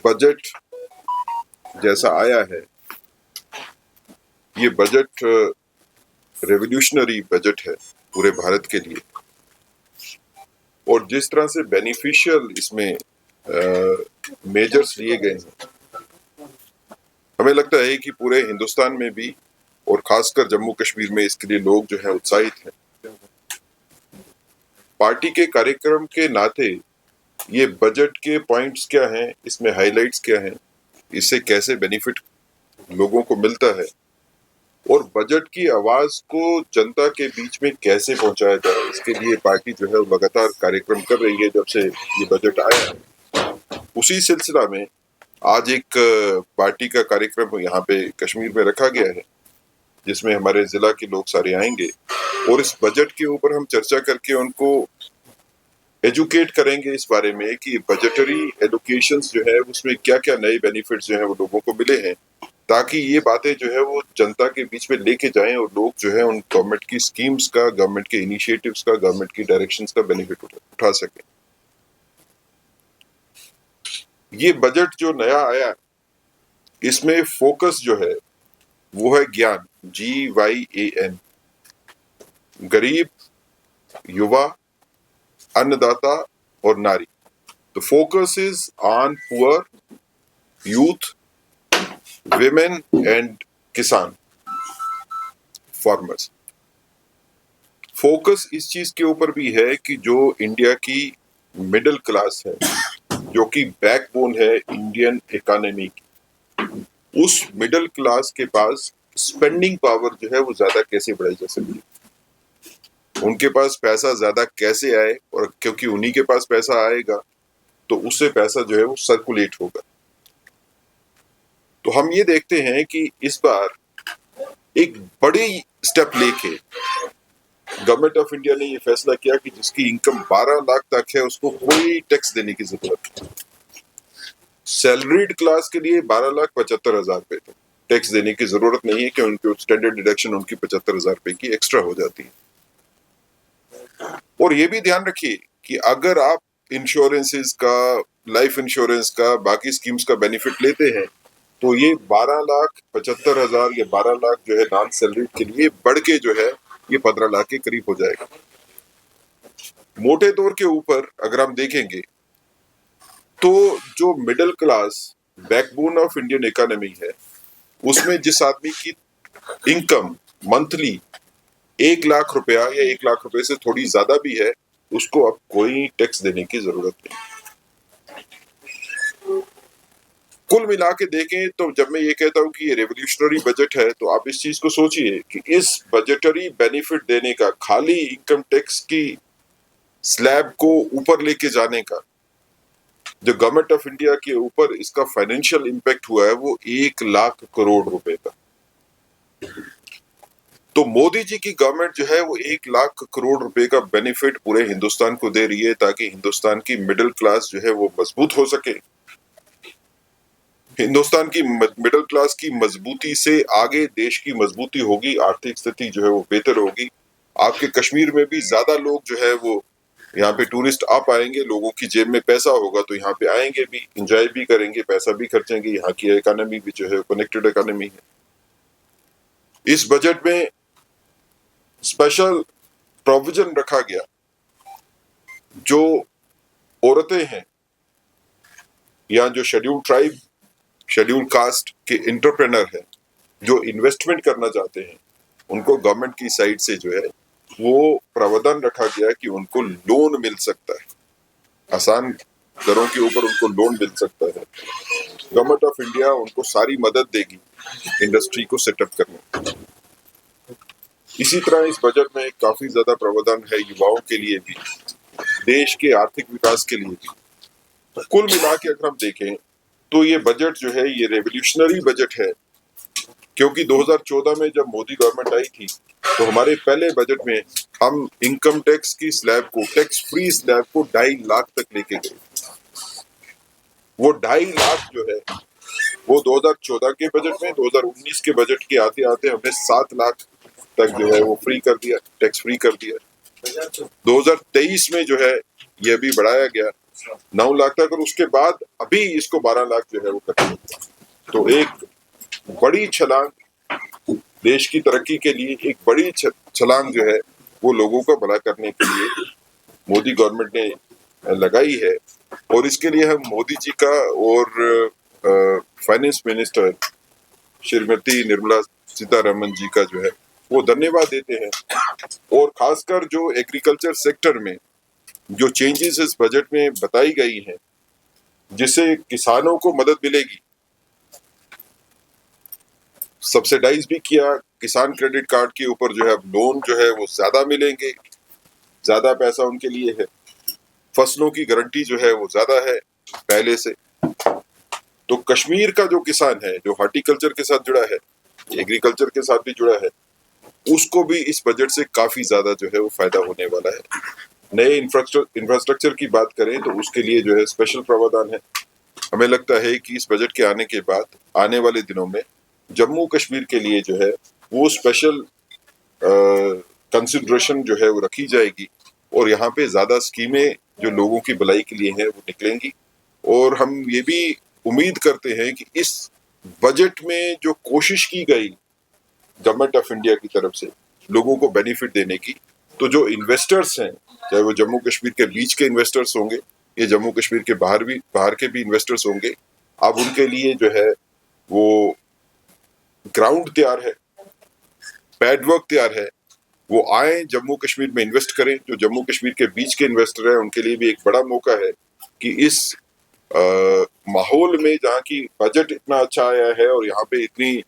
Budget जैसा आया है, ये बजट रेवोल्यूशनरी बजट है पूरे भारत के लिए। और जिस तरह से बेनिफिशियल इसमें मेजर्स लिए गए हैं, हमें लगता है कि पूरे हिंदुस्तान में भी और खासकर जम्मू कश्मीर में इसके लिए लोग जो है उत्साहित हैं। पार्टी के कार्यक्रम के नाते ये बजट के पॉइंट्स क्या हैं, इसमें हाइलाइट्स क्या हैं, इससे कैसे बेनिफिट लोगों को मिलता है और बजट की आवाज को जनता के बीच में कैसे पहुंचाया जाए, इसके लिए पार्टी जो है लगातार कार्यक्रम कर रही है जब से ये बजट आया है। उसी सिलसिला में आज एक पार्टी का कार्यक्रम यहाँ पे कश्मीर में रखा गया है, जिसमें हमारे जिला के लोग सारे आएंगे और इस बजट के ऊपर हम चर्चा करके उनको एजुकेट करेंगे इस बारे में कि बजटरी एलोकेशंस जो है उसमें क्या क्या नए बेनिफिट्स जो है वो लोगों को मिले हैं, ताकि ये बातें जो है वो जनता के बीच में लेके जाएं और लोग जो है उन गवर्नमेंट की स्कीम्स का, गवर्नमेंट के इनिशिएटिव्स का, गवर्नमेंट की डायरेक्शंस का बेनिफिट उठा सकें। ये बजट जो नया आया, इसमें फोकस जो है वो है ज्ञान, GYAN, गरीब, युवा, अन्नदाता और नारी। The focus is on poor, youth, women and किसान, फार्मर्स। फोकस इस चीज के ऊपर भी है कि जो इंडिया की मिडिल क्लास है, जो कि बैकबोन है इंडियन इकोनॉमी की, उस मिडिल क्लास के पास स्पेंडिंग पावर जो है वो ज्यादा कैसे बढ़ाई जा सकती है, उनके पास पैसा ज्यादा कैसे आए, और क्योंकि उन्हीं के पास पैसा आएगा तो उससे पैसा जो है वो सर्कुलेट होगा। तो हम ये देखते हैं कि इस बार एक बड़ी स्टेप लेके गवर्नमेंट ऑफ इंडिया ने ये फैसला किया कि जिसकी इनकम 12 लाख तक है उसको कोई टैक्स देने की जरूरत नहीं। सैलरीड क्लास के लिए 12,75,000 रुपए तक टैक्स देने की जरूरत नहीं है कि उनकी स्टैंडर्ड डिडक्शन उनकी 75,000 रुपए की एक्स्ट्रा हो जाती है। और ये भी ध्यान रखिए कि अगर आप इंश्योरेंसेस का, लाइफ इंश्योरेंस का, बाकी स्कीम्स का बेनिफिट लेते हैं तो ये 12,75,000 या 12 लाख जो है नॉन सैलरीड के लिए बढ़ के जो है ये 15 लाख के करीब हो जाएगा। मोटे तौर के ऊपर अगर हम देखेंगे तो जो middle class backbone of Indian economy है, उसमें जिस आदमी की इनकम मंथली 1 लाख रुपया या 1 लाख रुपए से थोड़ी ज्यादा भी है, उसको अब कोई टैक्स देने की जरूरत नहीं। कुल मिला के देखें तो जब मैं ये कहता हूं कि ये रेवोल्यूशनरी बजट है, तो आप इस चीज को सोचिए कि इस बजटरी बेनिफिट देने का, खाली इनकम टैक्स की स्लैब को ऊपर लेके जाने का, जो गवर्नमेंट ऑफ इंडिया के ऊपर इसका फाइनेंशियल इंपैक्ट हुआ है वो 1 लाख करोड़ रुपए का। तो मोदी जी की गवर्नमेंट जो है वो 1 लाख करोड़ रुपए का बेनिफिट पूरे हिंदुस्तान को दे रही है, ताकि हिंदुस्तान की मिडिल क्लास जो है वो मजबूत हो सके। हिंदुस्तान की मिडिल क्लास की मजबूती से आगे देश की मजबूती होगी, आर्थिक स्थिति जो है वो बेहतर होगी। आपके कश्मीर में भी ज्यादा लोग जो है वो यहाँ पे टूरिस्ट आ पाएंगे, लोगों की जेब में पैसा होगा तो यहाँ पे आएंगे भी, एंजॉय भी करेंगे, पैसा भी खर्चेंगे। यहाँ की इकोनॉमी भी जो है कनेक्टेड इकोनॉमी है। इस बजट में स्पेशल प्रोविजन रखा गया, जो औरतें हैं या जो शेड्यूल ट्राइब, शेड्यूल कास्ट के एंटरप्रेनर है, जो इन्वेस्टमेंट करना चाहते हैं, उनको गवर्नमेंट की साइड से जो है वो प्रावधान रखा गया कि उनको लोन मिल सकता है, आसान दरों के ऊपर उनको लोन मिल सकता है। गवर्नमेंट ऑफ इंडिया उनको सारी मदद देगी इंडस्ट्री को सेटअप करने। इसी तरह इस बजट में काफी ज्यादा प्रावधान है युवाओं के लिए भी, देश के आर्थिक विकास के लिए भी। कुल मिला के अगर हम देखें तो ये बजट जो है ये रेवोल्यूशनरी बजट है, क्योंकि 2014 में जब मोदी गवर्नमेंट आई थी तो हमारे पहले बजट में हम इनकम टैक्स की स्लैब को, टैक्स फ्री स्लैब को 2.5 लाख तक लेके गए। वो 2.5 लाख जो है वो 2014 के बजट में, 2019 के बजट के आते आते हमने 7 लाख तक जो है वो फ्री कर दिया, टैक्स फ्री कर दिया। 2023 में जो है ये भी बढ़ाया गया 9 लाख तक, और उसके बाद अभी इसको 12 लाख जो है वो करना। तो एक बड़ी छलांग देश की तरक्की के लिए, एक बड़ी छलांग जो है वो लोगों का भला करने के लिए मोदी गवर्नमेंट ने लगाई है। और इसके लिए हम मोदी जी का और फाइनेंस मिनिस्टर श्रीमती निर्मला सीतारमन जी का जो है वो धन्यवाद देते हैं। और खासकर जो एग्रीकल्चर सेक्टर में जो चेंजेस इस बजट में बताई गई हैं, जिससे किसानों को मदद मिलेगी, सब्सिडाइज भी किया, किसान क्रेडिट कार्ड के ऊपर जो है लोन जो है वो ज्यादा मिलेंगे, ज्यादा पैसा उनके लिए है, फसलों की गारंटी जो है वो ज्यादा है पहले से। तो कश्मीर का जो किसान है, जो हॉर्टिकल्चर के साथ जुड़ा है, एग्रीकल्चर के साथ भी जुड़ा है, उसको भी इस बजट से काफी ज्यादा जो है वो फायदा होने वाला है। नए इंफ्रास्ट्रक्चर की बात करें तो उसके लिए जो है स्पेशल प्रावधान है। हमें लगता है कि इस बजट के आने के बाद आने वाले दिनों में जम्मू कश्मीर के लिए जो है वो स्पेशल कंसिडरेशन जो है वो रखी जाएगी, और यहाँ पे ज्यादा स्कीमें जो लोगों की भलाई के लिए हैं वो निकलेंगी। और हम ये भी उम्मीद करते हैं कि इस बजट में जो कोशिश की गई गवर्नमेंट ऑफ इंडिया की तरफ से लोगों को बेनिफिट देने की, तो जो इन्वेस्टर्स हैं, चाहे वो जम्मू कश्मीर के बीच के इन्वेस्टर्स होंगे या जम्मू कश्मीर के बाहर के भी इन्वेस्टर्स होंगे, अब उनके लिए जो है वो ग्राउंड तैयार है, पैड वर्क तैयार है। वो आए जम्मू कश्मीर में इन्वेस्ट करें। जो जम्मू कश्मीर के बीच के इन्वेस्टर हैं उनके लिए भी एक बड़ा मौका है कि इस माहौल में, जहाँ की बजट इतना अच्छा आया है और यहाँ पे इतनी